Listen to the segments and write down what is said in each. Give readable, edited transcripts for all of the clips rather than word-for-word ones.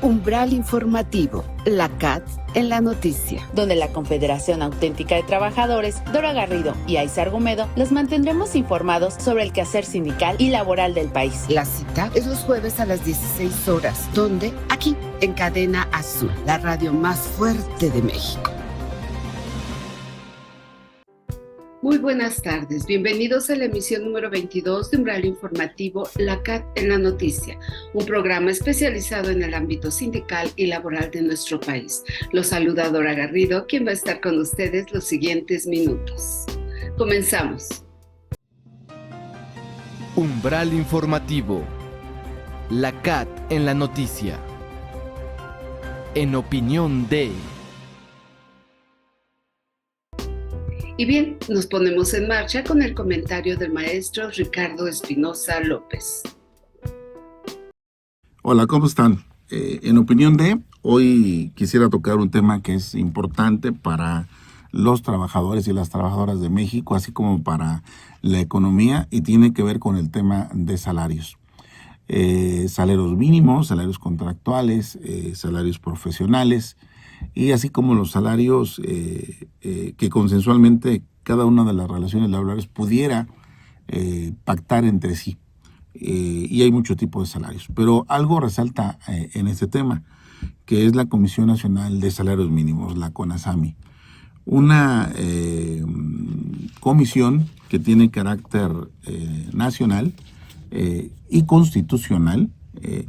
Umbral Informativo, la CAT en la noticia. Donde la Confederación Auténtica de Trabajadores, Dora Garrido y Aizar Argumedo los mantendremos informados sobre el quehacer sindical y laboral del país. La cita es los jueves a las 16 horas. ¿Dónde? Aquí, en Cadena Azul, la radio más fuerte de México. Muy buenas tardes, bienvenidos a la emisión número 22 de Umbral Informativo, la CAT en la noticia, un programa especializado en el ámbito sindical y laboral de nuestro país. Los saluda Dora Garrido, quien va a estar con ustedes los siguientes minutos. Comenzamos. Umbral Informativo, la CAT en la noticia. En opinión de... Y bien, nos ponemos en marcha con el comentario del maestro Ricardo Espinosa López. Hola, ¿cómo están? En opinión de, hoy quisiera tocar un tema que es importante para los trabajadores y las trabajadoras de México, así como para la economía, y tiene que ver con el tema de salarios. Salarios mínimos, salarios contractuales, salarios profesionales, y así como los salarios que consensualmente cada una de las relaciones laborales pudiera pactar entre sí. Y hay muchos tipos de salarios. Pero algo resalta en este tema, que es la Comisión Nacional de Salarios Mínimos, la CONASAMI. Una comisión que tiene carácter nacional y constitucional,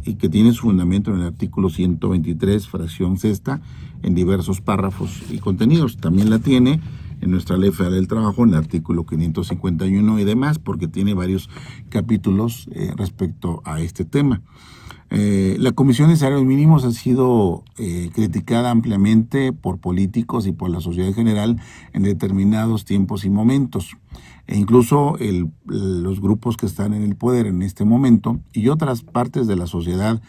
y que tiene su fundamento en el artículo 123, fracción sexta, en diversos párrafos y contenidos. También la tiene en nuestra Ley Federal del Trabajo, en el artículo 551 y demás, porque tiene varios capítulos respecto a este tema. La Comisión de Salarios Mínimos ha sido criticada ampliamente por políticos y por la sociedad en general en determinados tiempos y momentos. E incluso los grupos que están en el poder en este momento y otras partes de la sociedad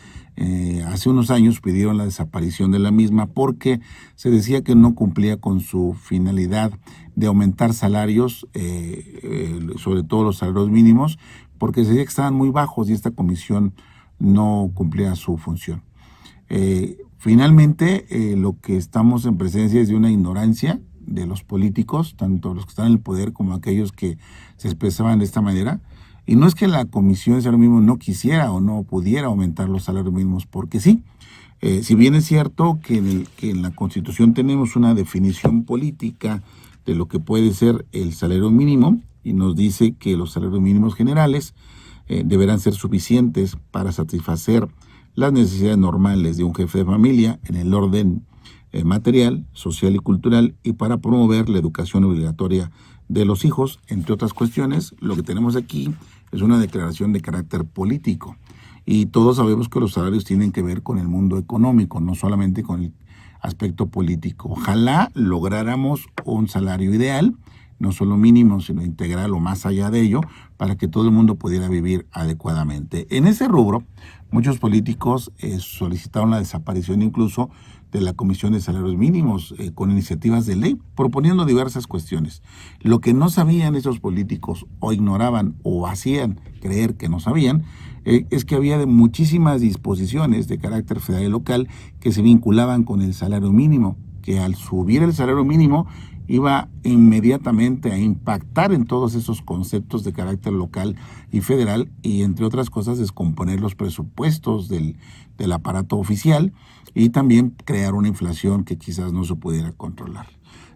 hace unos años pidieron la desaparición de la misma porque se decía que no cumplía con su finalidad de aumentar salarios, sobre todo los salarios mínimos, porque se decía que estaban muy bajos y esta comisión no cumplía su función. Finalmente, lo que estamos en presencia es de una ignorancia de los políticos, tanto los que están en el poder como aquellos que se expresaban de esta manera. Y no es que la Comisión de Salarios Mínimos no quisiera o no pudiera aumentar los salarios mínimos, porque sí. Si bien es cierto que en la Constitución tenemos una definición política de lo que puede ser el salario mínimo, y nos dice que los salarios mínimos generales deberán ser suficientes para satisfacer las necesidades normales de un jefe de familia en el orden material, social y cultural, y para promover la educación obligatoria de los hijos, entre otras cuestiones. Lo que tenemos aquí es una declaración de carácter político, y todos sabemos que los salarios tienen que ver con el mundo económico, no solamente con el aspecto político. Ojalá lográramos un salario ideal, no solo mínimo, sino integral o más allá de ello, para que todo el mundo pudiera vivir adecuadamente. En ese rubro, muchos políticos solicitaron la desaparición incluso de la Comisión de Salarios Mínimos con iniciativas de ley, proponiendo diversas cuestiones. Lo que no sabían esos políticos, o ignoraban, o hacían creer que no sabían, es que había muchísimas disposiciones de carácter federal y local que se vinculaban con el salario mínimo, que al subir el salario mínimo iba inmediatamente a impactar en todos esos conceptos de carácter local y federal, y entre otras cosas descomponer los presupuestos del aparato oficial y también crear una inflación que quizás no se pudiera controlar.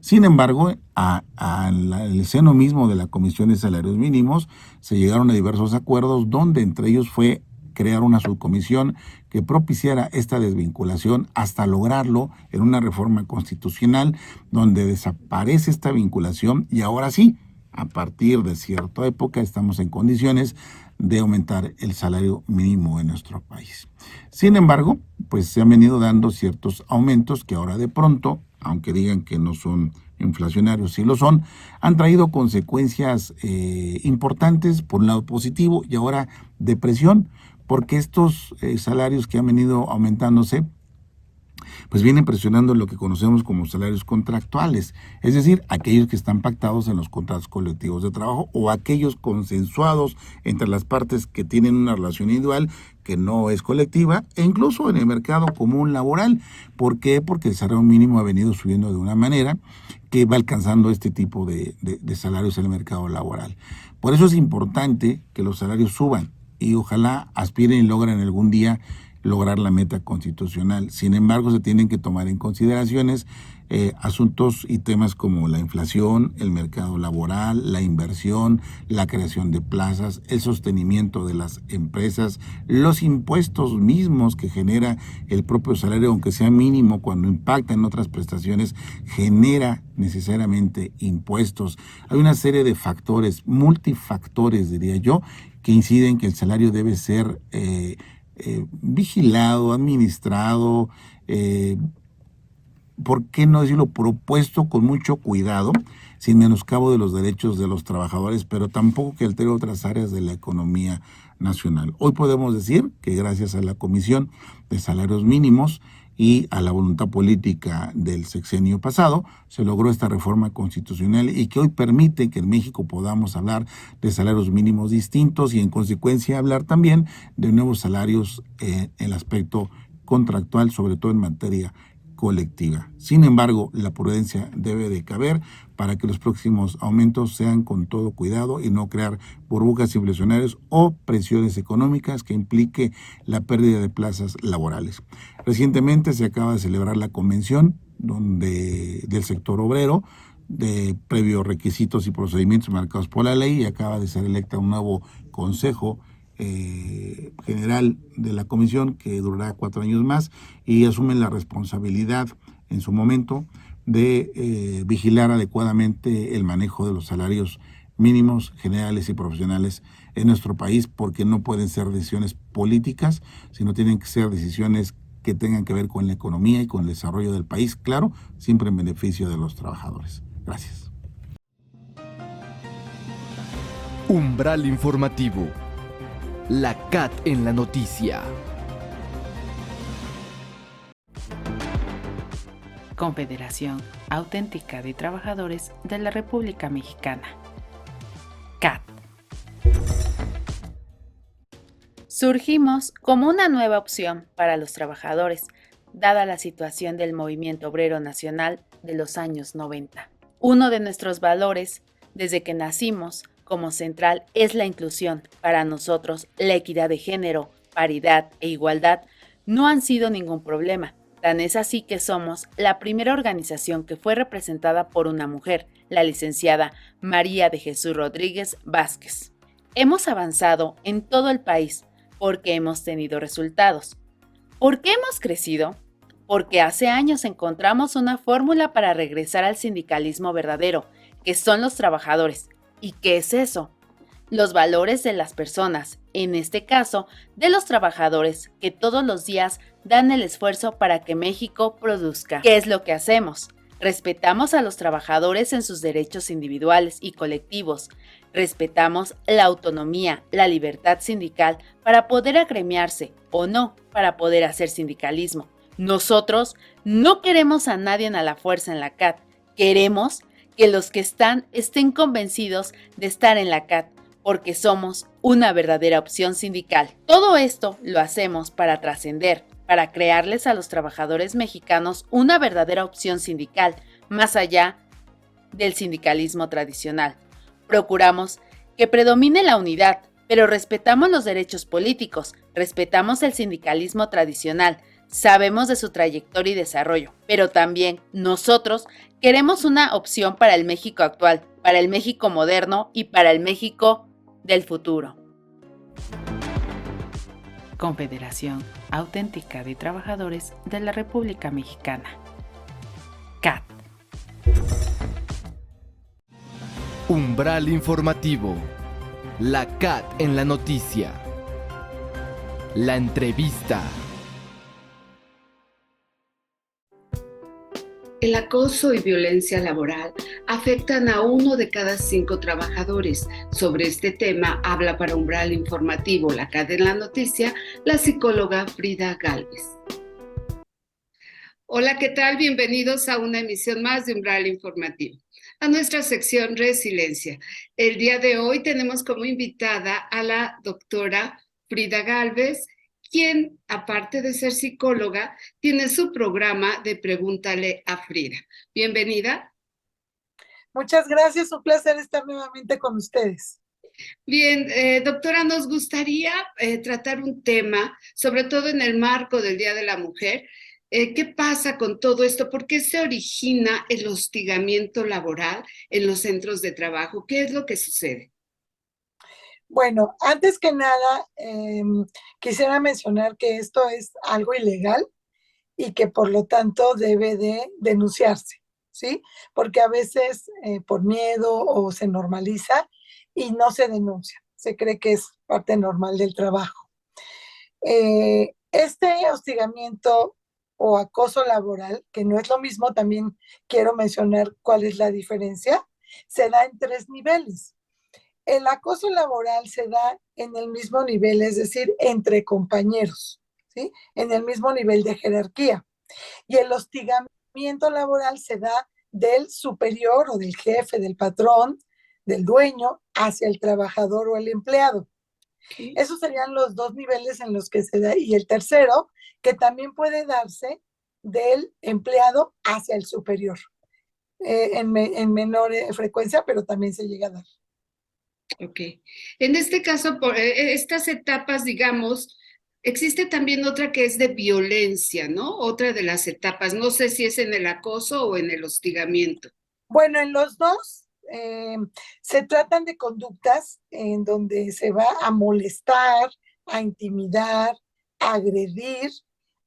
Sin embargo, al seno mismo de la Comisión de Salarios Mínimos se llegaron a diversos acuerdos, donde entre ellos fue crear una subcomisión que propiciara esta desvinculación hasta lograrlo en una reforma constitucional donde desaparece esta vinculación, y ahora sí, a partir de cierta época estamos en condiciones de aumentar el salario mínimo en nuestro país. Sin embargo, pues se han venido dando ciertos aumentos que ahora de pronto, aunque digan que no son inflacionarios, sí lo son, han traído consecuencias importantes por un lado positivo y ahora de presión, porque estos salarios que han venido aumentándose pues vienen presionando lo que conocemos como salarios contractuales, es decir, aquellos que están pactados en los contratos colectivos de trabajo o aquellos consensuados entre las partes que tienen una relación individual que no es colectiva, e incluso en el mercado común laboral. ¿Por qué? Porque el salario mínimo ha venido subiendo de una manera que va alcanzando este tipo de salarios en el mercado laboral. Por eso es importante que los salarios suban y ojalá aspiren y logren algún día lograr la meta constitucional. Sin embargo, se tienen que tomar en consideraciones asuntos y temas como la inflación, el mercado laboral, la inversión, la creación de plazas, el sostenimiento de las empresas, los impuestos mismos que genera el propio salario, aunque sea mínimo, cuando impacta en otras prestaciones, genera necesariamente impuestos. Hay una serie de factores, multifactores diría yo, que inciden que el salario debe ser vigilado, administrado, ¿por qué no decirlo? Propuesto con mucho cuidado, sin menoscabo de los derechos de los trabajadores, pero tampoco que altere otras áreas de la economía nacional. Hoy podemos decir que gracias a la Comisión de Salarios Mínimos y a la voluntad política del sexenio pasado, se logró esta reforma constitucional y que hoy permite que en México podamos hablar de salarios mínimos distintos y en consecuencia hablar también de nuevos salarios en el aspecto contractual, sobre todo en materia colectiva. Sin embargo, la prudencia debe de caber para que los próximos aumentos sean con todo cuidado y no crear burbujas inflacionarias o presiones económicas que implique la pérdida de plazas laborales. Recientemente se acaba de celebrar la convención del sector obrero, de previos requisitos y procedimientos marcados por la ley, y acaba de ser electa un nuevo consejo general de la comisión que durará 4 años más y asumen la responsabilidad en su momento de vigilar adecuadamente el manejo de los salarios mínimos generales y profesionales en nuestro país, porque no pueden ser decisiones políticas, sino tienen que ser decisiones que tengan que ver con la economía y con el desarrollo del país, claro, siempre en beneficio de los trabajadores. Gracias. Umbral informativo. La CAT en la noticia. Confederación Auténtica de Trabajadores de la República Mexicana. CAT. Surgimos como una nueva opción para los trabajadores, dada la situación del movimiento obrero nacional de los años 90. Uno de nuestros valores, desde que nacimos, como central es la inclusión. Para nosotros, la equidad de género, paridad e igualdad no han sido ningún problema. Tan es así que somos la primera organización que fue representada por una mujer, la licenciada María de Jesús Rodríguez Vázquez. Hemos avanzado en todo el país porque hemos tenido resultados. ¿Por qué hemos crecido? Porque hace años encontramos una fórmula para regresar al sindicalismo verdadero, que son los trabajadores. ¿Y qué es eso? Los valores de las personas, en este caso, de los trabajadores que todos los días dan el esfuerzo para que México produzca. ¿Qué es lo que hacemos? Respetamos a los trabajadores en sus derechos individuales y colectivos. Respetamos la autonomía, la libertad sindical para poder agremiarse o no para poder hacer sindicalismo. Nosotros no queremos a nadie a la fuerza en la CAT. Queremos que los que estén convencidos de estar en la CAT, porque somos una verdadera opción sindical. Todo esto lo hacemos para trascender, para crearles a los trabajadores mexicanos una verdadera opción sindical, más allá del sindicalismo tradicional. Procuramos que predomine la unidad, pero respetamos los derechos políticos, respetamos el sindicalismo tradicional, sabemos de su trayectoria y desarrollo, pero también nosotros queremos una opción para el México actual, para el México moderno y para el México del futuro. Confederación Auténtica de Trabajadores de la República Mexicana. CAT. Umbral informativo. La CAT en la noticia. La entrevista. El acoso y violencia laboral afectan a 1 de cada 5 trabajadores. Sobre este tema habla para Umbral Informativo, la CAT en la noticia, la psicóloga Frida Gálvez. Hola, ¿qué tal? Bienvenidos a una emisión más de Umbral Informativo, a nuestra sección Resiliencia. El día de hoy tenemos como invitada a la doctora Frida Gálvez, quien, aparte de ser psicóloga, tiene su programa de Pregúntale a Frida. Bienvenida. Muchas gracias, un placer estar nuevamente con ustedes. Bien, doctora, nos gustaría tratar un tema, sobre todo en el marco del Día de la Mujer. ¿Qué pasa con todo esto? ¿Por qué se origina el hostigamiento laboral en los centros de trabajo? ¿Qué es lo que sucede? Bueno, antes que nada, quisiera mencionar que esto es algo ilegal y que por lo tanto debe de denunciarse, ¿sí? Porque a veces por miedo o se normaliza y no se denuncia. Se cree que es parte normal del trabajo. Este hostigamiento o acoso laboral, que no es lo mismo, también quiero mencionar cuál es la diferencia, se da en 3 niveles. El acoso laboral se da en el mismo nivel, es decir, entre compañeros, ¿sí? En el mismo nivel de jerarquía. Y el hostigamiento laboral se da del superior o del jefe, del patrón, del dueño, hacia el trabajador o el empleado. Okay. Esos serían los 2 niveles en los que se da. Y el tercero, que también puede darse del empleado hacia el superior, en menor frecuencia, pero también se llega a dar. Ok. En este caso, por estas etapas, digamos, existe también otra que es de violencia, ¿no? Otra de las etapas. No sé si es en el acoso o en el hostigamiento. Bueno, en los dos se tratan de conductas en donde se va a molestar, a intimidar, a agredir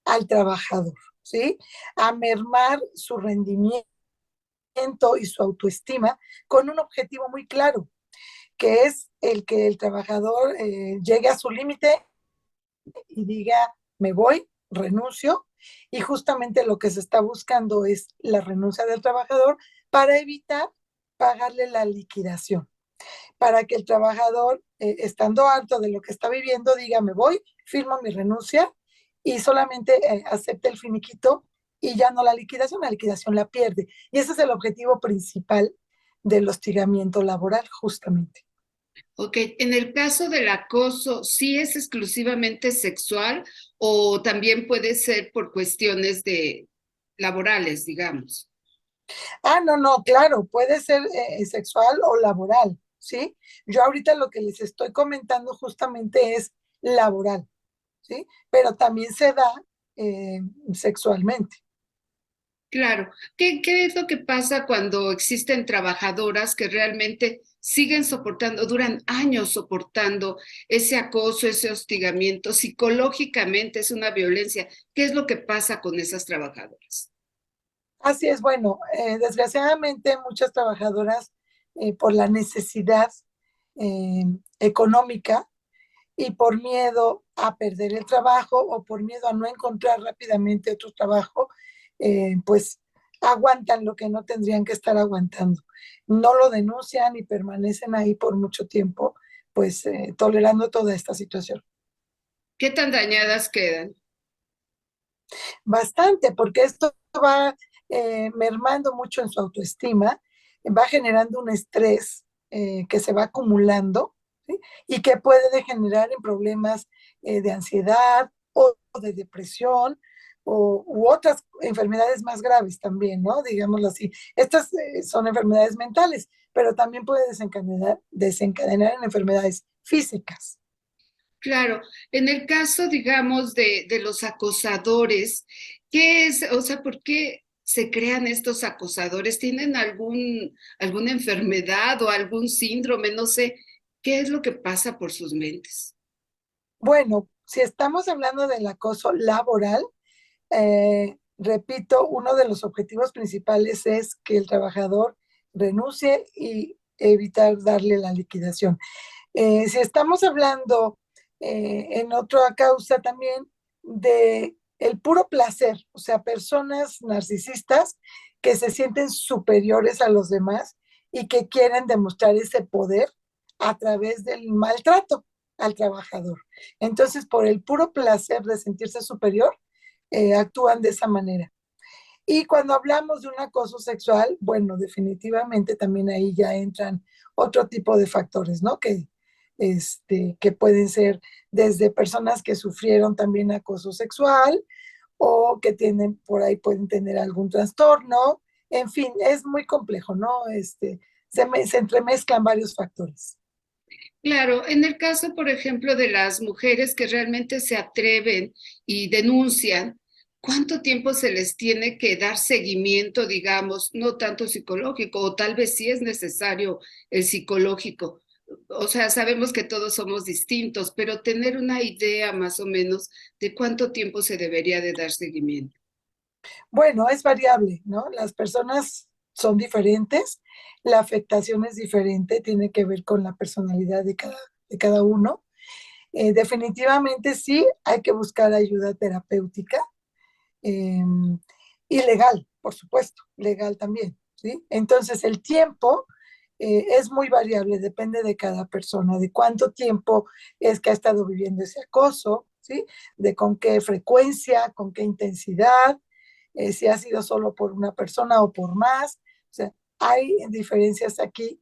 al trabajador, ¿sí? A mermar su rendimiento y su autoestima con un objetivo muy claro, que es el que el trabajador llegue a su límite y diga, me voy, renuncio, y justamente lo que se está buscando es la renuncia del trabajador para evitar pagarle la liquidación, para que el trabajador, estando harto de lo que está viviendo, diga, me voy, firmo mi renuncia y solamente acepte el finiquito y ya no la liquidación la pierde. Y ese es el objetivo principal del hostigamiento laboral, justamente. Ok, en el caso del acoso, ¿sí es exclusivamente sexual o también puede ser por cuestiones de laborales, digamos? Ah, no, no, claro, puede ser sexual o laboral, ¿sí? Yo ahorita lo que les estoy comentando justamente es laboral, ¿sí? Pero también se da eh, sexualmente. Claro. ¿Qué es lo que pasa cuando existen trabajadoras que realmente siguen soportando, duran años soportando ese acoso, ese hostigamiento? Psicológicamente es una violencia. ¿Qué es lo que pasa con esas trabajadoras? Así es, bueno, desgraciadamente muchas trabajadoras por la necesidad eh, económica y por miedo a perder el trabajo o por miedo a no encontrar rápidamente otro trabajo, pues aguantan lo que no tendrían que estar aguantando. No lo denuncian y permanecen ahí por mucho tiempo, pues tolerando toda esta situación. ¿Qué tan dañadas quedan? Bastante, porque esto va mermando mucho en su autoestima, va generando un estrés que se va acumulando, ¿sí? Y que puede degenerar en problemas de ansiedad o de depresión u otras enfermedades más graves también, ¿no? Digámoslo así. Estas son enfermedades mentales, pero también puede desencadenar en enfermedades físicas. Claro, en el caso, digamos, de los acosadores, ¿qué es, o sea, por qué se crean estos acosadores? ¿Tienen alguna enfermedad o algún síndrome? No sé, ¿qué es lo que pasa por sus mentes? Bueno, si estamos hablando del acoso laboral, repito, uno de los objetivos principales es que el trabajador renuncie y evitar darle la liquidación. Si estamos hablando en otra causa también de el puro placer, o sea, personas narcisistas que se sienten superiores a los demás y que quieren demostrar ese poder a través del maltrato al trabajador. Entonces, por el puro placer de sentirse superior, actúan de esa manera. Y cuando hablamos de un acoso sexual, bueno, definitivamente también ahí ya entran otro tipo de factores, ¿no? Que pueden ser desde personas que sufrieron también acoso sexual o que tienen por ahí, pueden tener algún trastorno. En fin, es muy complejo, ¿no? Se entremezclan varios factores. Claro, en el caso, por ejemplo, de las mujeres que realmente se atreven y denuncian, ¿cuánto tiempo se les tiene que dar seguimiento, digamos, no tanto psicológico, o tal vez sí es necesario el psicológico? O sea, sabemos que todos somos distintos, pero tener una idea más o menos de cuánto tiempo se debería de dar seguimiento. Bueno, es variable, ¿no? Las personas son diferentes, la afectación es diferente, tiene que ver con la personalidad de cada uno. Definitivamente sí, hay que buscar ayuda terapéutica eh, y legal, por supuesto, legal también, ¿sí? Entonces el tiempo es muy variable, depende de cada persona, de cuánto tiempo es que ha estado viviendo ese acoso, ¿sí? De con qué frecuencia, con qué intensidad, si ha sido solo por una persona o por más. O sea, hay diferencias aquí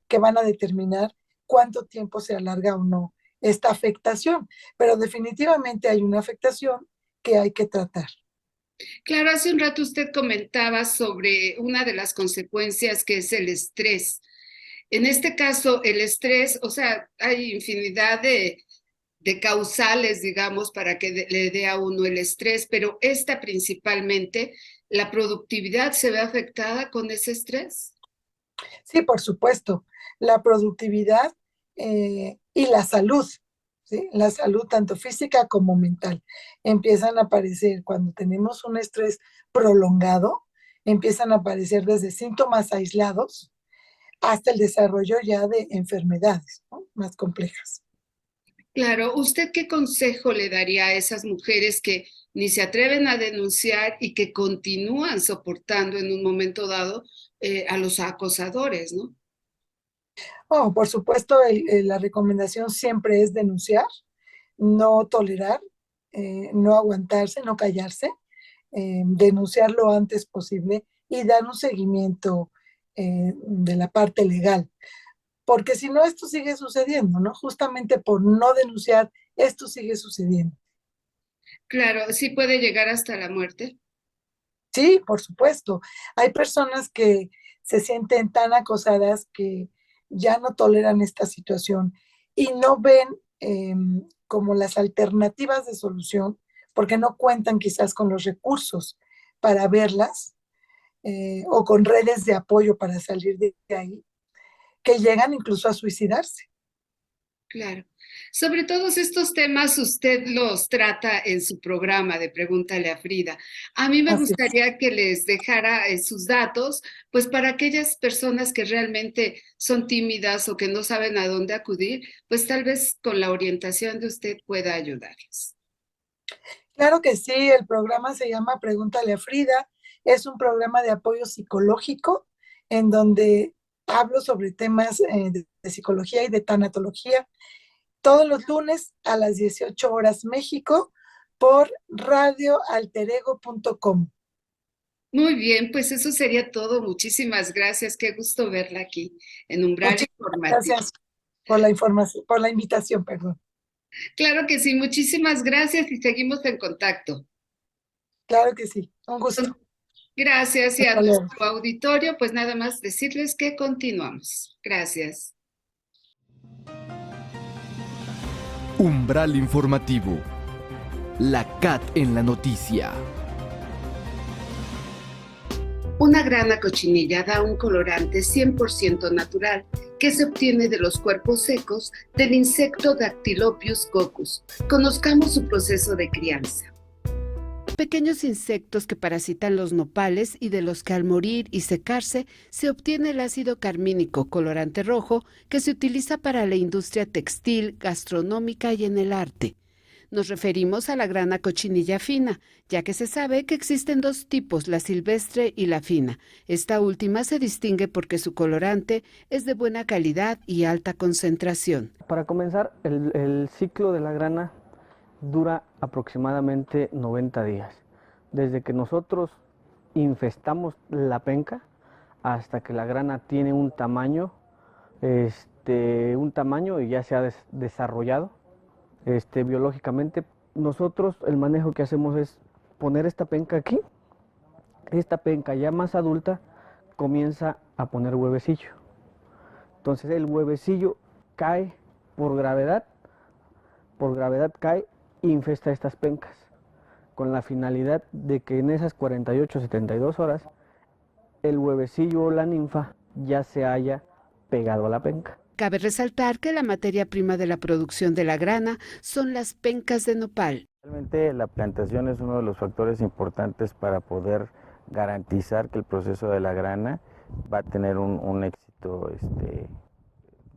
que van a determinar cuánto tiempo se alarga o no esta afectación, pero definitivamente hay una afectación que hay que tratar. Claro, hace un rato usted comentaba sobre una de las consecuencias que es el estrés. En este caso, el estrés, o sea, hay infinidad de causales, digamos, para que le dé a uno el estrés, pero esta principalmente, la productividad se ve afectada con ese estrés. Sí, por supuesto, la productividad y la salud, ¿sí? La salud tanto física como mental empiezan a aparecer cuando tenemos un estrés prolongado, empiezan a aparecer desde síntomas aislados hasta el desarrollo ya de enfermedades, ¿no? Más complejas. Claro, ¿usted qué consejo le daría a esas mujeres que ni se atreven a denunciar y que continúan soportando en un momento dado a los acosadores, ¿no? Oh, por supuesto, la recomendación siempre es denunciar, no tolerar, no aguantarse, no callarse, denunciar lo antes posible y dar un seguimiento de la parte legal. Porque si no, esto sigue sucediendo, ¿no? Justamente por no denunciar, esto sigue sucediendo. Claro, sí puede llegar hasta la muerte. Sí, por supuesto. Hay personas que se sienten tan acosadas que ya no toleran esta situación y no ven eh, como las alternativas de solución porque no cuentan quizás con los recursos para verlas o con redes de apoyo para salir de ahí, que llegan incluso a suicidarse. Claro. Sobre todos estos temas usted los trata en su programa de Pregúntale a Frida. A mí me Así es. gustaría que les dejara sus datos, pues para aquellas personas que realmente son tímidas o que no saben a dónde acudir, pues tal vez con la orientación de usted pueda ayudarles. Claro que sí, el programa se llama Pregúntale a Frida. Es un programa de apoyo psicológico en donde hablo sobre temas de psicología y de tanatología todos los lunes a las 18 horas México por radioalterego.com. Muy bien, pues eso sería todo. Muchísimas gracias. Qué gusto verla aquí en Umbral Muchísimas Informativo. gracias por la información, por la invitación, perdón. Claro que sí, muchísimas gracias y seguimos en contacto. Claro que sí, un gusto. Gracias y a Hasta luego. nuestro auditorio, pues nada más decirles que continuamos. Gracias. Umbral Informativo. La CAT en la noticia. Una grana cochinilla da un colorante 100% natural que se obtiene de los cuerpos secos del insecto Dactylopius coccus. Conozcamos su proceso de crianza. Pequeños insectos que parasitan los nopales y de los que al morir y secarse se obtiene el ácido carmínico, colorante rojo, que se utiliza para la industria textil, gastronómica y en el arte. Nos referimos a la grana cochinilla fina, ya que se sabe que existen dos tipos, la silvestre y la fina. Esta última se distingue porque su colorante es de buena calidad y alta concentración. Para comenzar, el ciclo de la grana dura aproximadamente 90 días. Desde que nosotros infestamos la penca hasta que la grana tiene un tamaño y ya se ha desarrollado biológicamente. Nosotros el manejo que hacemos es poner esta penca aquí. Esta penca ya más adulta comienza a poner huevecillo. Entonces el huevecillo cae por gravedad cae e infesta estas pencas, con la finalidad de que en esas 48-72 horas el huevecillo o la ninfa ya se haya pegado a la penca. Cabe resaltar que la materia prima de la producción de la grana son las pencas de nopal. Realmente la plantación es uno de los factores importantes para poder garantizar que el proceso de la grana va a tener un éxito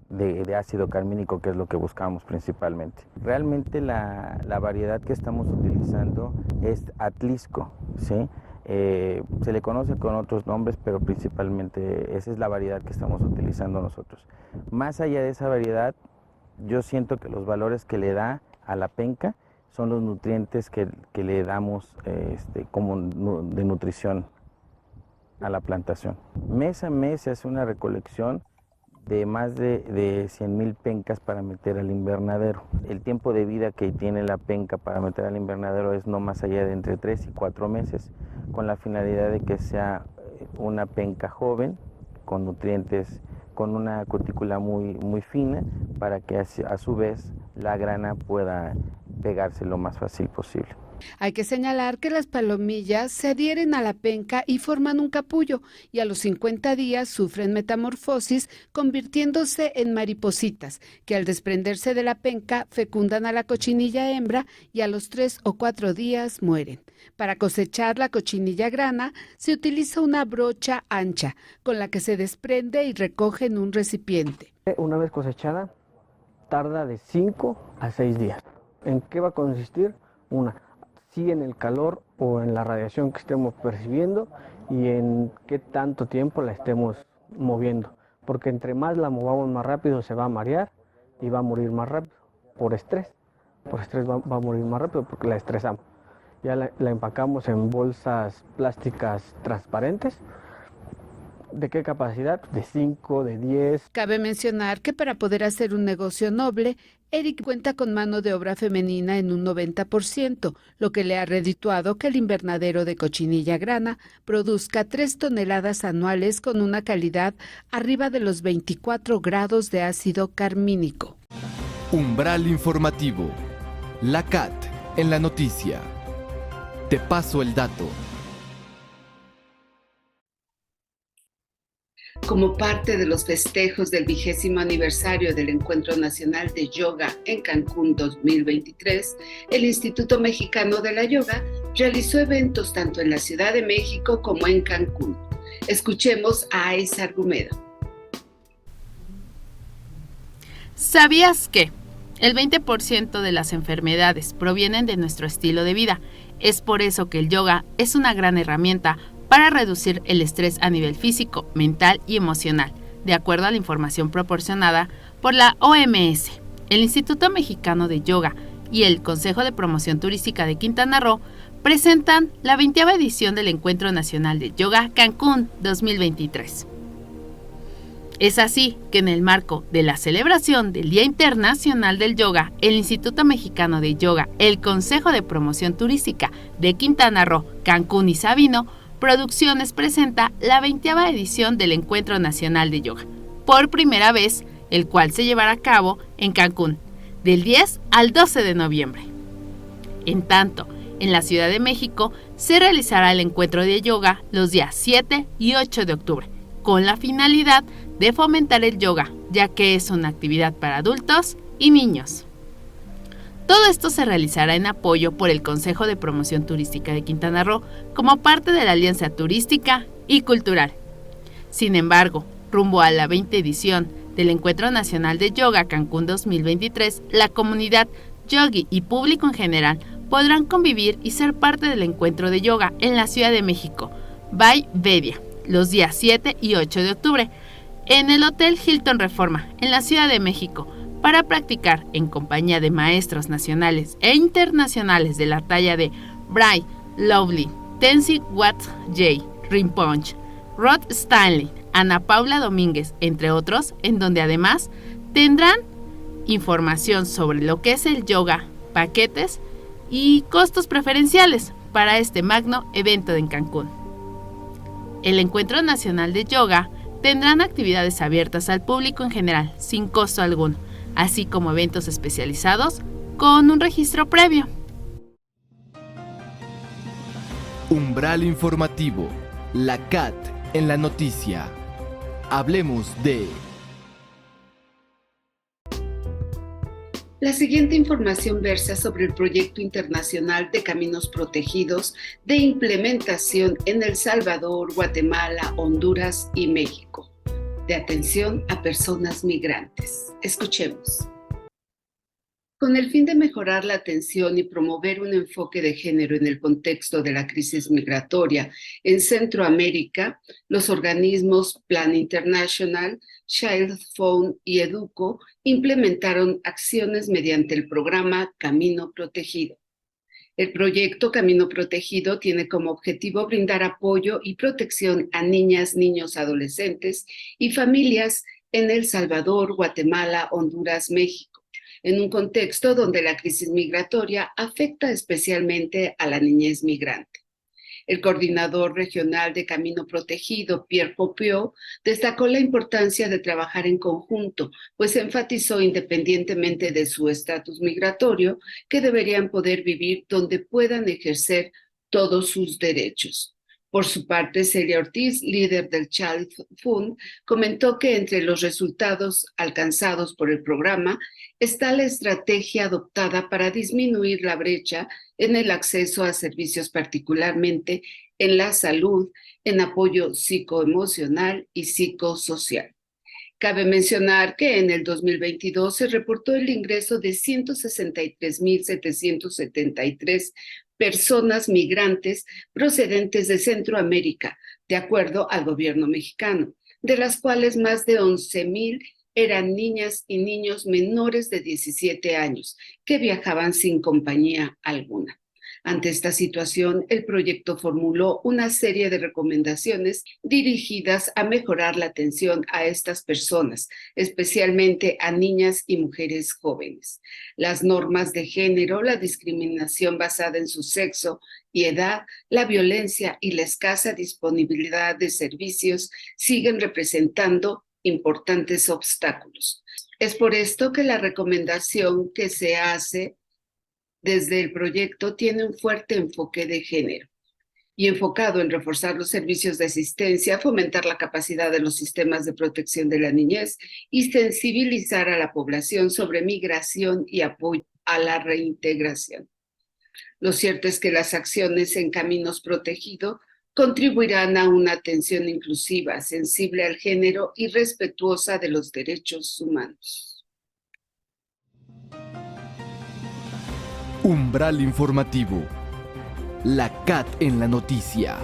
de ácido carmínico, que es lo que buscamos principalmente. Realmente la variedad que estamos utilizando es Atlisco, ¿sí? Se le conoce con otros nombres, pero principalmente esa es la variedad que estamos utilizando nosotros. Más allá de esa variedad, yo siento que los valores que le da a la penca son los nutrientes que le damos como de nutrición a la plantación. Mes a mes se hace una recolección de más de 100,000 pencas para meter al invernadero. El tiempo de vida que tiene la penca para meter al invernadero es no más allá de entre 3 y 4 meses, con la finalidad de que sea una penca joven, con nutrientes, con una cutícula muy fina, para que a su vez la grana pueda pegarse lo más fácil posible. Hay que señalar que las palomillas se adhieren a la penca y forman un capullo, y a los 50 días sufren metamorfosis, convirtiéndose en maripositas, que al desprenderse de la penca fecundan a la cochinilla hembra y a los 3 o 4 días mueren. Para cosechar la cochinilla grana se utiliza una brocha ancha, con la que se desprende y recoge en un recipiente. Una vez cosechada, tarda de 5 a 6 días. ¿En qué va a consistir? Sí, en el calor o en la radiación que estemos percibiendo y en qué tanto tiempo la estemos moviendo, porque entre más la movamos más rápido se va a marear y va a morir más rápido por estrés va a morir más rápido porque la estresamos. Ya la empacamos en bolsas plásticas transparentes. ¿De qué capacidad? De 5, de 10. Cabe mencionar que para poder hacer un negocio noble, Eric cuenta con mano de obra femenina en un 90%, lo que le ha redituado que el invernadero de cochinilla grana produzca 3 toneladas anuales con una calidad arriba de los 24 grados de ácido carmínico. Umbral informativo. La CAT en la noticia. Te paso el dato. Como parte de los festejos del 20º aniversario del Encuentro Nacional de Yoga en Cancún 2023, el Instituto Mexicano de la Yoga realizó eventos tanto en la Ciudad de México como en Cancún. Escuchemos a Aiza Argumedo. ¿Sabías que el 20% de las enfermedades provienen de nuestro estilo de vida? Es por eso que el yoga es una gran herramienta para reducir el estrés a nivel físico, mental y emocional, de acuerdo a la información proporcionada por la OMS, el Instituto Mexicano de Yoga y el Consejo de Promoción Turística de Quintana Roo presentan la 20ª edición del Encuentro Nacional de Yoga Cancún 2023. Es así que en el marco de la celebración del Día Internacional del Yoga, el Instituto Mexicano de Yoga, el Consejo de Promoción Turística de Quintana Roo, Cancún y Sabino Producciones presenta la 20ª edición del Encuentro Nacional de Yoga, por primera vez, el cual se llevará a cabo en Cancún, del 10 al 12 de noviembre. En tanto, en la Ciudad de México se realizará el encuentro de yoga los días 7 y 8 de octubre, con la finalidad de fomentar el yoga, ya que es una actividad para adultos y niños. Todo esto se realizará en apoyo por el Consejo de Promoción Turística de Quintana Roo como parte de la Alianza Turística y Cultural. Sin embargo, rumbo a la 20ª edición del Encuentro Nacional de Yoga Cancún 2023, la comunidad yogi y público en general podrán convivir y ser parte del encuentro de yoga en la Ciudad de México, by Bedia, los días 7 y 8 de octubre, en el Hotel Hilton Reforma, en la Ciudad de México, para practicar en compañía de maestros nacionales e internacionales de la talla de Bray, Lovely, Tenzin Wangyal Rinpoche, Rod Stanley, Ana Paula Domínguez, entre otros, en donde además tendrán información sobre lo que es el yoga, paquetes y costos preferenciales para este magno evento en Cancún. El Encuentro Nacional de Yoga tendrán actividades abiertas al público en general, sin costo alguno, así como eventos especializados con un registro previo. Umbral informativo, la CAT en la noticia. Hablemos de... La siguiente información versa sobre el proyecto internacional de caminos protegidos de implementación en El Salvador, Guatemala, Honduras y México, de atención a personas migrantes. Escuchemos. Con el fin de mejorar la atención y promover un enfoque de género en el contexto de la crisis migratoria en Centroamérica, los organismos Plan International, Child Fund y Educo implementaron acciones mediante el programa Camino Protegido. El proyecto Camino Protegido tiene como objetivo brindar apoyo y protección a niñas, niños, adolescentes y familias en El Salvador, Guatemala, Honduras, México, en un contexto donde la crisis migratoria afecta especialmente a la niñez migrante. El coordinador regional de Camino Protegido, Pierre Popiot, destacó la importancia de trabajar en conjunto, pues enfatizó, independientemente de su estatus migratorio, que deberían poder vivir donde puedan ejercer todos sus derechos. Por su parte, Celia Ortiz, líder del Child Fund, comentó que entre los resultados alcanzados por el programa está la estrategia adoptada para disminuir la brecha en el acceso a servicios, particularmente en la salud, en apoyo psicoemocional y psicosocial. Cabe mencionar que en el 2022 se reportó el ingreso de 163,773 personas migrantes procedentes de Centroamérica, de acuerdo al gobierno mexicano, de las cuales más de 11,000 eran niñas y niños menores de 17 años que viajaban sin compañía alguna. Ante esta situación, el proyecto formuló una serie de recomendaciones dirigidas a mejorar la atención a estas personas, especialmente a niñas y mujeres jóvenes. Las normas de género, la discriminación basada en su sexo y edad, la violencia y la escasa disponibilidad de servicios siguen representando importantes obstáculos. Es por esto que la recomendación que se hace desde el proyecto tiene un fuerte enfoque de género y enfocado en reforzar los servicios de asistencia, fomentar la capacidad de los sistemas de protección de la niñez y sensibilizar a la población sobre migración y apoyo a la reintegración. Lo cierto es que las acciones en Caminos Protegidos contribuirán a una atención inclusiva, sensible al género y respetuosa de los derechos humanos. Umbral informativo, la CAT en la noticia.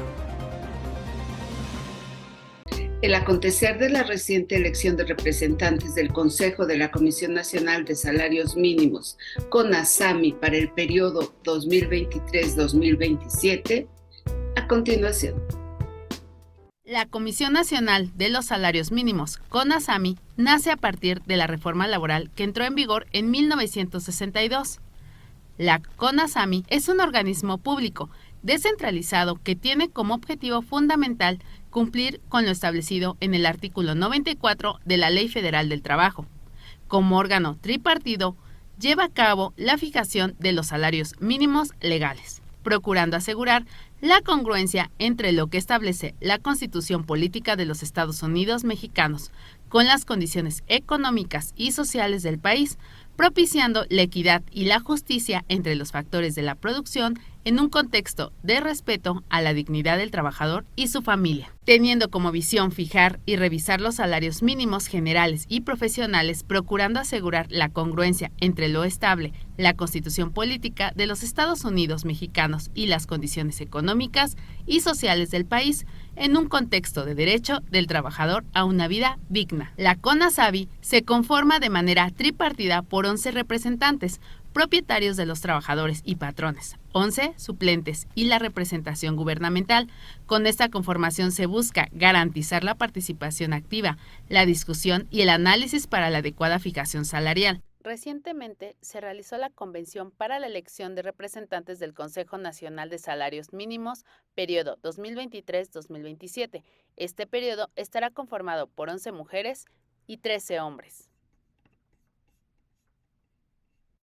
El acontecer de la reciente elección de representantes del Consejo de la Comisión Nacional de Salarios Mínimos, CONASAMI, para el periodo 2023-2027, a continuación. La Comisión Nacional de los Salarios Mínimos, CONASAMI, nace a partir de la reforma laboral que entró en vigor en 1962. La CONASAMI es un organismo público descentralizado que tiene como objetivo fundamental cumplir con lo establecido en el artículo 94 de la Ley Federal del Trabajo. Como órgano tripartido, lleva a cabo la fijación de los salarios mínimos legales, procurando asegurar la congruencia entre lo que establece la Constitución Política de los Estados Unidos Mexicanos con las condiciones económicas y sociales del país, propiciando la equidad y la justicia entre los factores de la producción en un contexto de respeto a la dignidad del trabajador y su familia, teniendo como visión fijar y revisar los salarios mínimos generales y profesionales, procurando asegurar la congruencia entre lo estable, la Constitución Política de los Estados Unidos Mexicanos y las condiciones económicas y sociales del país en un contexto de derecho del trabajador a una vida digna. La CONASAMI se conforma de manera tripartida por 11 representantes, propietarios de los trabajadores y patrones, 11 suplentes y la representación gubernamental. Con esta conformación se busca garantizar la participación activa, la discusión y el análisis para la adecuada fijación salarial. Recientemente se realizó la convención para la elección de representantes del Consejo Nacional de Salarios Mínimos, periodo 2023-2027. Este periodo estará conformado por 11 mujeres y 13 hombres.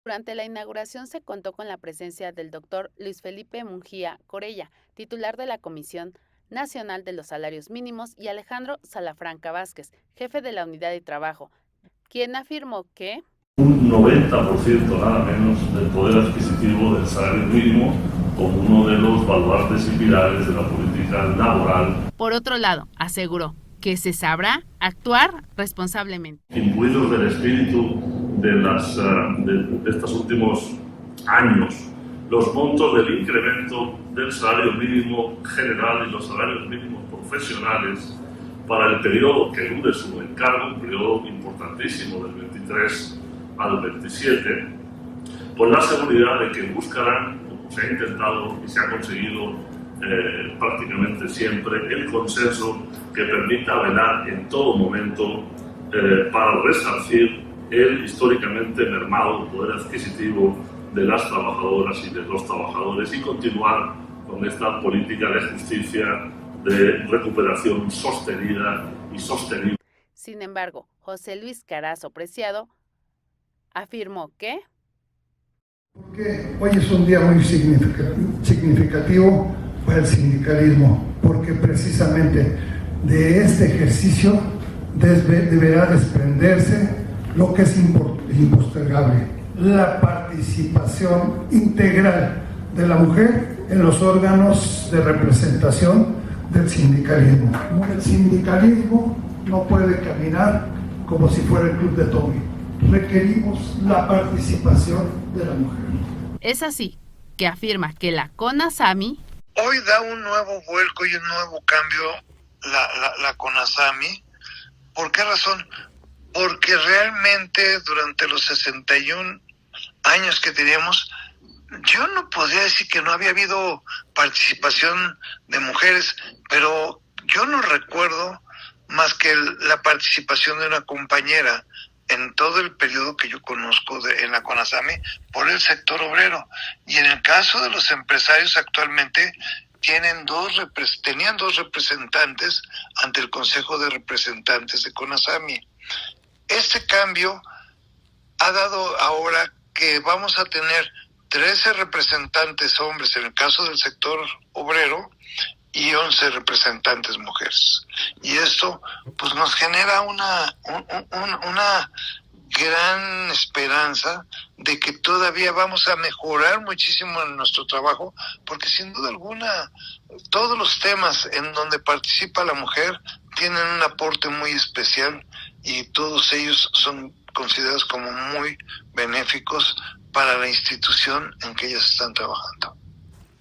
Durante la inauguración se contó con la presencia del doctor Luis Felipe Mungía Corella, titular de la Comisión Nacional de los Salarios Mínimos, y Alejandro Salafranca Vázquez, jefe de la Unidad de Trabajo, quien afirmó que un 90% nada menos del poder adquisitivo del salario mínimo como uno de los baluartes y pilares de la política laboral. Por otro lado, aseguró que se sabrá actuar responsablemente. Imbuidos del espíritu de estos últimos años, los montos del incremento del salario mínimo general y los salarios mínimos profesionales para el periodo que dure su encargo, un periodo importantísimo del 23 al 27, pues la seguridad de que buscarán, como se ha intentado y se ha conseguido prácticamente siempre, el consenso que permita velar en todo momento para resarcir el históricamente mermado poder adquisitivo de las trabajadoras y de los trabajadores y continuar con esta política de justicia de recuperación sostenida y sostenible. Sin embargo, José Luis Carazo Preciado afirmó que porque hoy es un día muy significativo para el sindicalismo, porque precisamente de este ejercicio deberá desprenderse lo que es impostergable: la participación integral de la mujer en los órganos de representación del sindicalismo. El sindicalismo no puede caminar como si fuera el club de Tommy. Requerimos la participación de la mujer. Es así que afirma que la CONASAMI hoy da un nuevo vuelco y un nuevo cambio la CONASAMI. ¿Por qué razón? Porque realmente durante los 61 años que teníamos, yo no podría decir que no había habido participación de mujeres, pero yo no recuerdo más que la participación de una compañera en todo el periodo que yo conozco en la CONASAMI por el sector obrero. Y en el caso de los empresarios actualmente tenían dos representantes ante el Consejo de Representantes de CONASAMI. Este cambio ha dado ahora que vamos a tener 13 representantes hombres en el caso del sector obrero y 11 representantes mujeres. Y esto pues nos genera una gran esperanza de que todavía vamos a mejorar muchísimo en nuestro trabajo, porque sin duda alguna todos los temas en donde participa la mujer tienen un aporte muy especial y todos ellos son considerados como muy benéficos para la institución en que ellas están trabajando.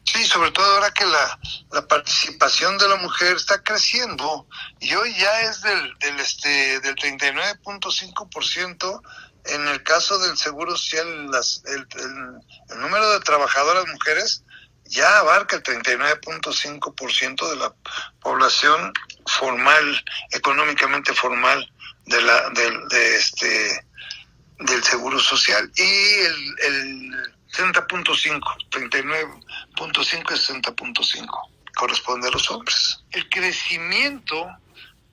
Sí, sobre todo ahora que la participación de la mujer está creciendo y hoy ya es del 39.5%. En el caso del Seguro Social, el número de trabajadoras mujeres ya abarca el 39.5% de la población formal, económicamente formal del Seguro Social, y el 39.5 y 60.5 corresponde a los hombres. El crecimiento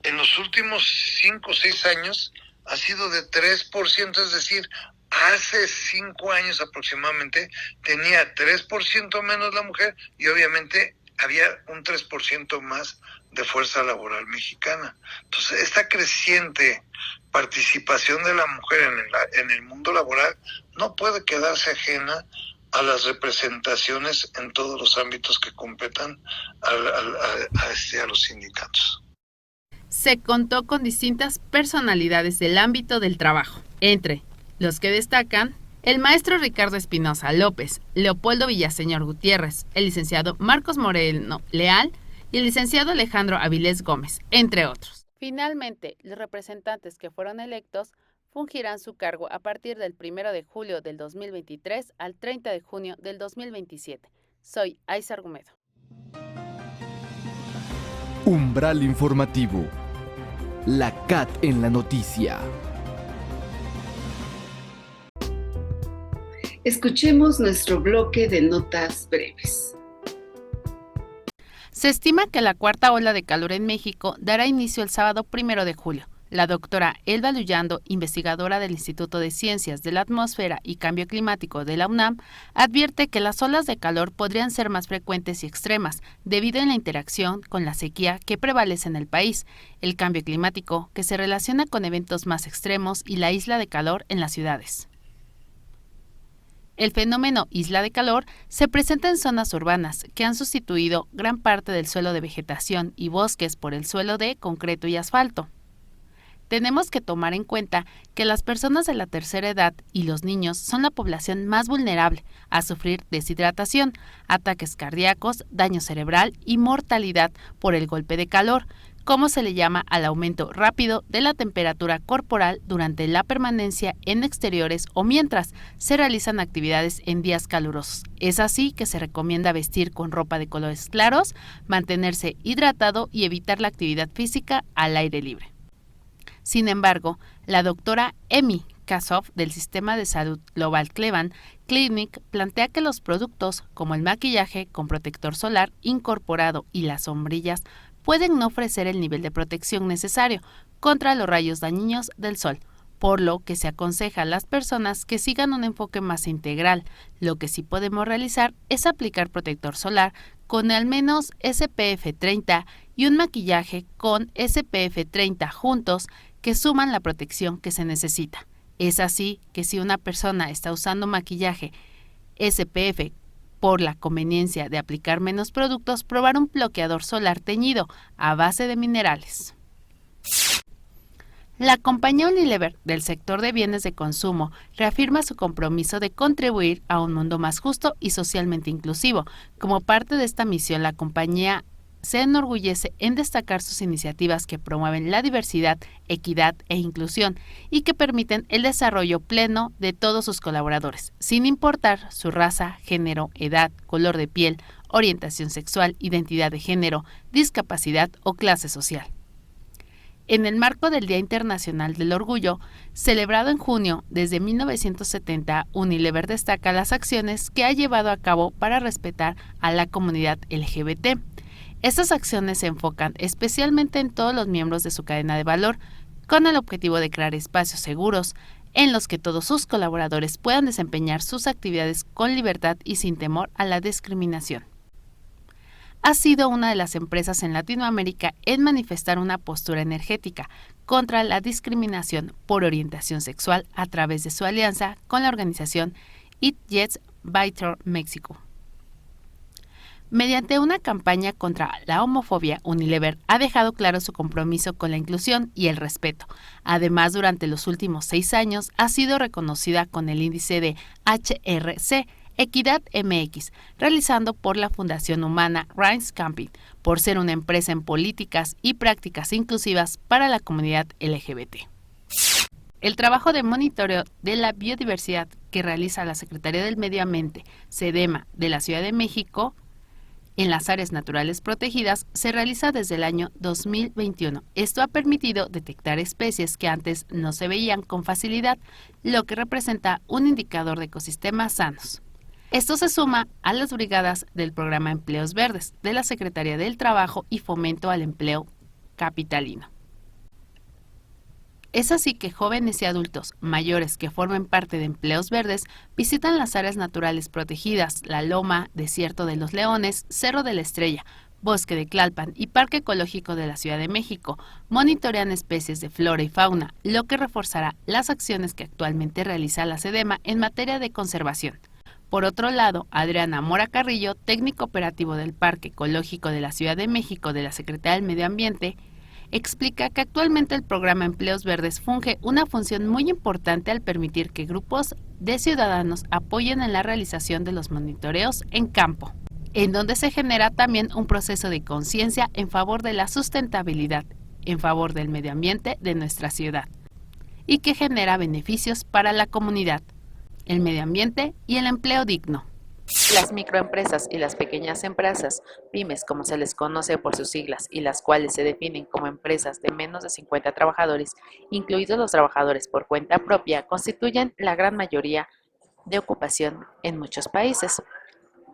en los últimos 5 o 6 años ha sido de 3%, es decir, hace 5 años aproximadamente tenía 3% menos la mujer y obviamente había un 3% más de fuerza laboral mexicana. Entonces, esta creciente participación de la mujer en el mundo laboral no puede quedarse ajena a las representaciones en todos los ámbitos que competan a los sindicatos. Se contó con distintas personalidades del ámbito del trabajo, entre los que destacan el maestro Ricardo Espinosa López, Leopoldo Villaseñor Gutiérrez, el licenciado Marcos Moreno Leal y el licenciado Alejandro Avilés Gómez, entre otros. Finalmente, los representantes que fueron electos fungirán su cargo a partir del 1 de julio del 2023 al 30 de junio del 2027. Soy Aiza Argumedo. Umbral informativo. La CAT en la noticia. Escuchemos nuestro bloque de notas breves. Se estima que la cuarta ola de calor en México dará inicio el sábado 1 de julio. La doctora Elba Luyando, investigadora del Instituto de Ciencias de la Atmósfera y Cambio Climático de la UNAM, advierte que las olas de calor podrían ser más frecuentes y extremas debido a la interacción con la sequía que prevalece en el país, el cambio climático que se relaciona con eventos más extremos y la isla de calor en las ciudades. El fenómeno isla de calor se presenta en zonas urbanas que han sustituido gran parte del suelo de vegetación y bosques por el suelo de concreto y asfalto. Tenemos que tomar en cuenta que las personas de la tercera edad y los niños son la población más vulnerable a sufrir deshidratación, ataques cardíacos, daño cerebral y mortalidad por el golpe de calor, como se le llama al aumento rápido de la temperatura corporal durante la permanencia en exteriores o mientras se realizan actividades en días calurosos. Es así que se recomienda vestir con ropa de colores claros, mantenerse hidratado y evitar la actividad física al aire libre. Sin embargo, la doctora Emi Kassoff del Sistema de Salud Global Cleveland Clinic plantea que los productos como el maquillaje con protector solar incorporado y las sombrillas pueden no ofrecer el nivel de protección necesario contra los rayos dañinos del sol, por lo que se aconseja a las personas que sigan un enfoque más integral. Lo que sí podemos realizar es aplicar protector solar con al menos SPF 30 y un maquillaje con SPF 30 juntos que suman la protección que se necesita. Es así que si una persona está usando maquillaje SPF por la conveniencia de aplicar menos productos, probar un bloqueador solar teñido a base de minerales. La compañía Unilever del sector de bienes de consumo reafirma su compromiso de contribuir a un mundo más justo y socialmente inclusivo. Como parte de esta misión, la compañía se enorgullece en destacar sus iniciativas que promueven la diversidad, equidad e inclusión y que permiten el desarrollo pleno de todos sus colaboradores, sin importar su raza, género, edad, color de piel, orientación sexual, identidad de género, discapacidad o clase social. En el marco del Día Internacional del Orgullo, celebrado en junio desde 1970, Unilever destaca las acciones que ha llevado a cabo para respetar a la comunidad LGBT. Estas acciones se enfocan especialmente en todos los miembros de su cadena de valor, con el objetivo de crear espacios seguros en los que todos sus colaboradores puedan desempeñar sus actividades con libertad y sin temor a la discriminación. Ha sido una de las empresas en Latinoamérica en manifestar una postura energética contra la discriminación por orientación sexual a través de su alianza con la organización It Gets Better México. Mediante una campaña contra la homofobia, Unilever ha dejado claro su compromiso con la inclusión y el respeto. Además, durante los últimos 6 años ha sido reconocida con el índice de HRC Equidad MX, realizado por la Fundación Humana Rise Camping, por ser una empresa en políticas y prácticas inclusivas para la comunidad LGBT. El trabajo de monitoreo de la biodiversidad que realiza la Secretaría del Medio Ambiente, SEDEMA, de la Ciudad de México, en las áreas naturales protegidas se realiza desde el año 2021. Esto ha permitido detectar especies que antes no se veían con facilidad, lo que representa un indicador de ecosistemas sanos. Esto se suma a las brigadas del programa Empleos Verdes de la Secretaría del Trabajo y Fomento al Empleo capitalino. Es así que jóvenes y adultos mayores que formen parte de Empleos Verdes visitan las áreas naturales protegidas, La Loma, Desierto de los Leones, Cerro de la Estrella, Bosque de Tlalpan y Parque Ecológico de la Ciudad de México. Monitorean especies de flora y fauna, lo que reforzará las acciones que actualmente realiza la SEDEMA en materia de conservación. Por otro lado, Adriana Mora Carrillo, técnico operativo del Parque Ecológico de la Ciudad de México de la Secretaría del Medio Ambiente, explica que actualmente el programa Empleos Verdes funge una función muy importante al permitir que grupos de ciudadanos apoyen en la realización de los monitoreos en campo, en donde se genera también un proceso de conciencia en favor de la sustentabilidad, en favor del medio ambiente de nuestra ciudad. y que genera beneficios para la comunidad, el medio ambiente y el empleo digno. Las microempresas y las pequeñas empresas, pymes como se les conoce por sus siglas, y las cuales se definen como empresas de menos de 50 trabajadores, incluidos los trabajadores por cuenta propia, constituyen la gran mayoría de ocupación en muchos países.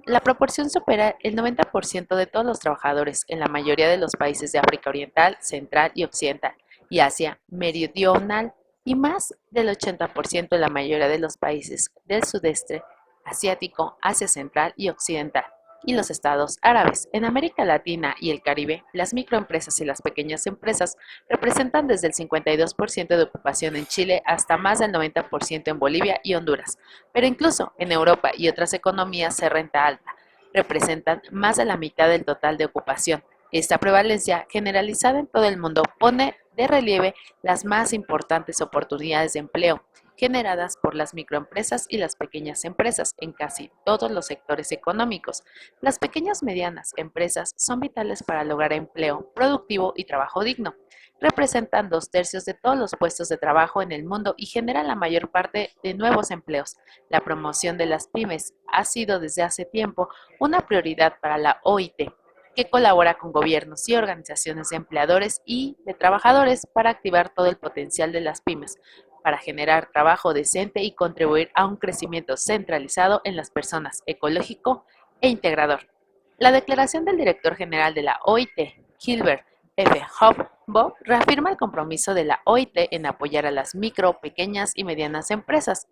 La proporción supera el 90% de todos los trabajadores en la mayoría de los países de África Oriental, Central y Occidental, y Asia Meridional, y más del 80% en la mayoría de los países del sudeste asiático, Asia Central y Occidental, y los estados árabes. En América Latina y el Caribe, las microempresas y las pequeñas empresas representan desde el 52% de ocupación en Chile hasta más del 90% en Bolivia y Honduras, pero incluso en Europa y otras economías de renta alta, representan más de la mitad del total de ocupación. Esta prevalencia generalizada en todo el mundo pone de relieve las más importantes oportunidades de empleo generadas por las microempresas y las pequeñas empresas en casi todos los sectores económicos. Las pequeñas y medianas empresas son vitales para lograr empleo productivo y trabajo digno. Representan 2/3 de todos los puestos de trabajo en el mundo y generan la mayor parte de nuevos empleos. La promoción de las pymes ha sido desde hace tiempo una prioridad para la OIT, que colabora con gobiernos y organizaciones de empleadores y de trabajadores para activar todo el potencial de las pymes, para generar trabajo decente y contribuir a un crecimiento centralizado en las personas, ecológico e integrador. La declaración del director general de la OIT, Gilbert F. Hobbo, reafirma el compromiso de la OIT en apoyar a las micro, pequeñas y medianas empresas,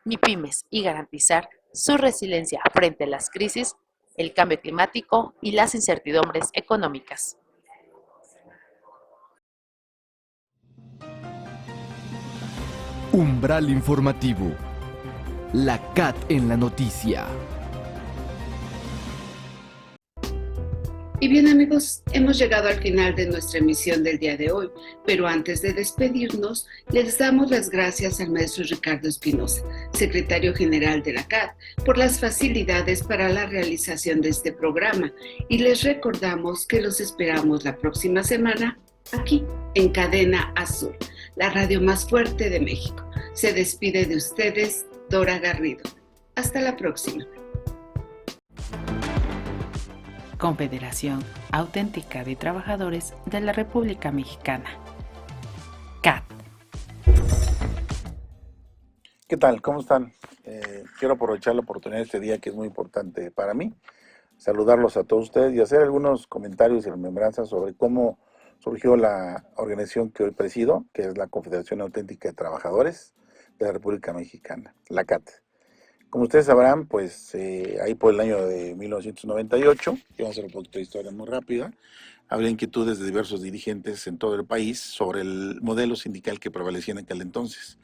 MIPYMES, y garantizar su resiliencia frente a las crisis, el cambio climático y las incertidumbres económicas. Umbral informativo. La CAT en la noticia. Y bien amigos, hemos llegado al final de nuestra emisión del día de hoy, pero antes de despedirnos, les damos las gracias al maestro Ricardo Espinosa, secretario general de la CAT, por las facilidades para la realización de este programa, y les recordamos que los esperamos la próxima semana aquí en Cadena Azul, la radio más fuerte de México. Se despide de ustedes Dora Garrido. Hasta la próxima. Confederación Auténtica de Trabajadores de la República Mexicana. CAT. ¿Qué tal? ¿Cómo están? Quiero aprovechar la oportunidad de este día que es muy importante para mí, saludarlos a todos ustedes y hacer algunos comentarios y remembranzas sobre cómo surgió la organización que hoy presido, que es la Confederación Auténtica de Trabajadores de la República Mexicana, la CAT. Como ustedes sabrán, pues ahí por el año de 1998, que vamos a hacer un poquito de historia muy rápida, había inquietudes de diversos dirigentes en todo el país sobre el modelo sindical que prevalecía en aquel entonces.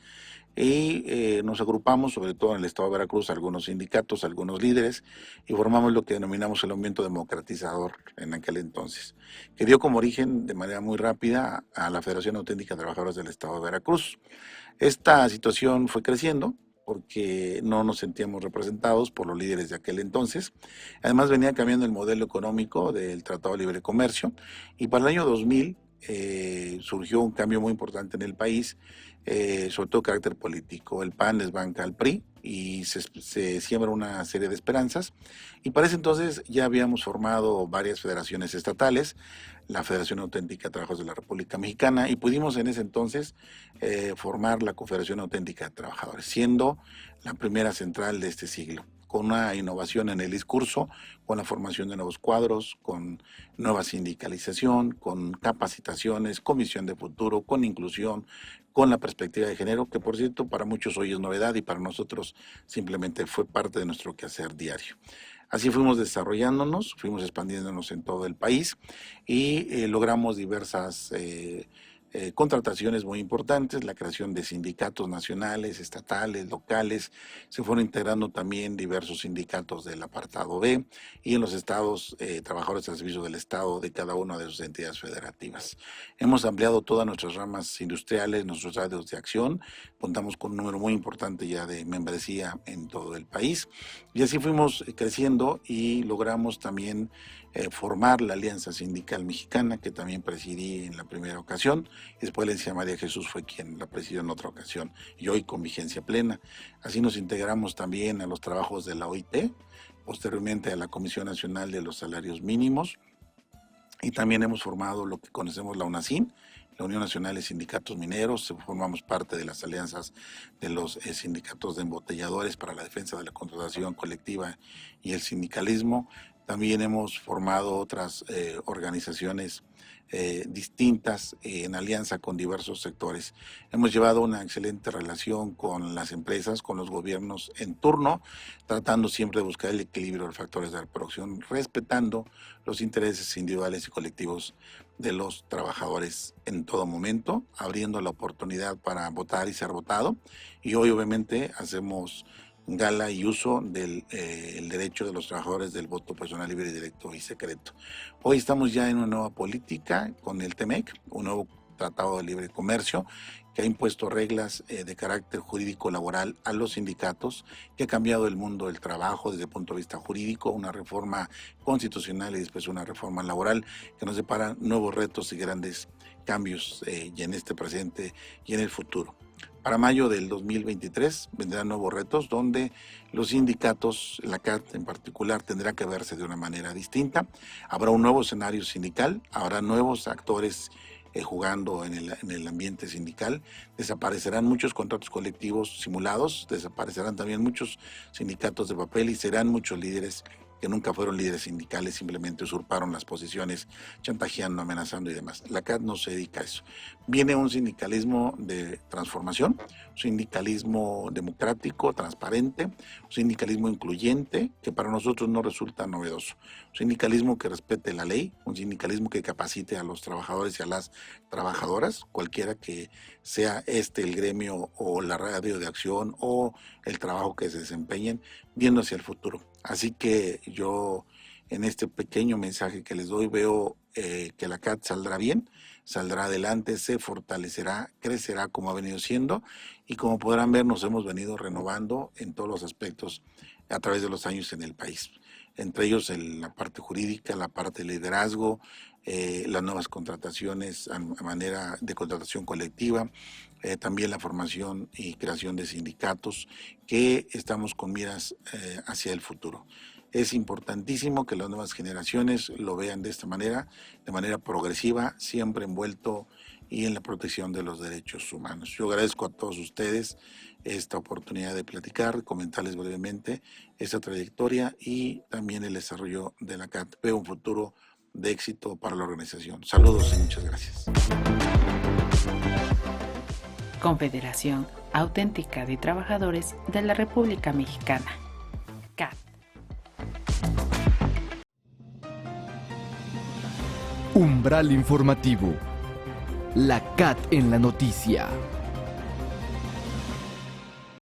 Y nos agrupamos, sobre todo en el estado de Veracruz, algunos sindicatos, algunos líderes, y formamos lo que denominamos el movimiento democratizador en aquel entonces, que dio como origen de manera muy rápida a la Federación Auténtica de Trabajadores del estado de Veracruz. Esta situación fue creciendo porque no nos sentíamos representados por los líderes de aquel entonces. Además venía cambiando el modelo económico del Tratado de Libre Comercio, y para el año 2000 surgió un cambio muy importante en el país, sobre todo carácter político. El PAN desbanca al PRI y se siembra una serie de esperanzas, y para ese entonces ya habíamos formado varias federaciones estatales, la Federación Auténtica de Trabajadores de la República Mexicana, y pudimos en ese entonces formar la Confederación Auténtica de Trabajadores, siendo la primera central de este siglo, con una innovación en el discurso, con la formación de nuevos cuadros, con nueva sindicalización, con capacitaciones, con visión de futuro, con inclusión, con la perspectiva de género, que por cierto para muchos hoy es novedad y para nosotros simplemente fue parte de nuestro quehacer diario. Así fuimos desarrollándonos, fuimos expandiéndonos en todo el país y logramos diversas contrataciones muy importantes, la creación de sindicatos nacionales, estatales, locales, se fueron integrando también diversos sindicatos del apartado B, y en los estados, trabajadores al servicio del estado de cada una de sus entidades federativas. Hemos ampliado todas nuestras ramas industriales, nuestros radios de acción, contamos con un número muy importante ya de membresía en todo el país, y así fuimos creciendo y logramos también formar la Alianza Sindical Mexicana, que también presidí en la primera ocasión, Después la licenciada María Jesús fue quien la presidió en otra ocasión, y hoy con vigencia plena. Así nos integramos también a los trabajos de la OIT, posteriormente a la Comisión Nacional de los Salarios Mínimos, y también hemos formado lo que conocemos la UNASIN, la Unión Nacional de Sindicatos Mineros. Formamos parte de las alianzas de los sindicatos de embotelladores para la defensa de la contratación colectiva y el sindicalismo. También hemos formado otras organizaciones distintas en alianza con diversos sectores. Hemos llevado una excelente relación con las empresas, con los gobiernos en turno, tratando siempre de buscar el equilibrio de los factores de la producción, respetando los intereses individuales y colectivos de los trabajadores en todo momento, abriendo la oportunidad para votar y ser votado. Y hoy obviamente hacemos gala y uso del el derecho de los trabajadores del voto personal, libre, directo y secreto. Hoy estamos ya en una nueva política con el TEMEC, un nuevo Tratado de Libre Comercio, que ha impuesto reglas de carácter jurídico laboral a los sindicatos, que ha cambiado el mundo del trabajo desde el punto de vista jurídico, una reforma constitucional y después una reforma laboral que nos depara nuevos retos y grandes cambios y en este presente y en el futuro. Para mayo del 2023 vendrán nuevos retos donde los sindicatos, la CAT en particular, tendrá que verse de una manera distinta. Habrá un nuevo escenario sindical, habrá nuevos actores jugando en el ambiente sindical. Desaparecerán muchos contratos colectivos simulados, desaparecerán también muchos sindicatos de papel y serán muchos líderes que nunca fueron líderes sindicales, simplemente usurparon las posiciones, chantajeando, amenazando y demás. La CAT no se dedica a eso. Viene un sindicalismo de transformación, un sindicalismo democrático, transparente, un sindicalismo incluyente, que para nosotros no resulta novedoso. Un sindicalismo que respete la ley, un sindicalismo que capacite a los trabajadores y a las trabajadoras, cualquiera que sea el gremio o la radio de acción o el trabajo que se desempeñen, viendo hacia el futuro. Así que yo en este pequeño mensaje que les doy veo que la CAT saldrá bien, saldrá adelante, se fortalecerá, crecerá como ha venido siendo y como podrán ver nos hemos venido renovando en todos los aspectos a través de los años en el país. Entre ellos la parte jurídica, la parte de liderazgo, las nuevas contrataciones a manera de contratación colectiva, también la formación y creación de sindicatos que estamos con miras hacia el futuro. Es importantísimo que las nuevas generaciones lo vean de esta manera, de manera progresiva, siempre envuelto y en la protección de los derechos humanos. Yo agradezco a todos ustedes esta oportunidad de platicar, comentarles brevemente esta trayectoria y también el desarrollo de la CAT. Veo un futuro de éxito para la organización. Saludos y muchas gracias. Confederación Auténtica de Trabajadores de la República Mexicana, CAT. Umbral informativo. La CAT en la noticia.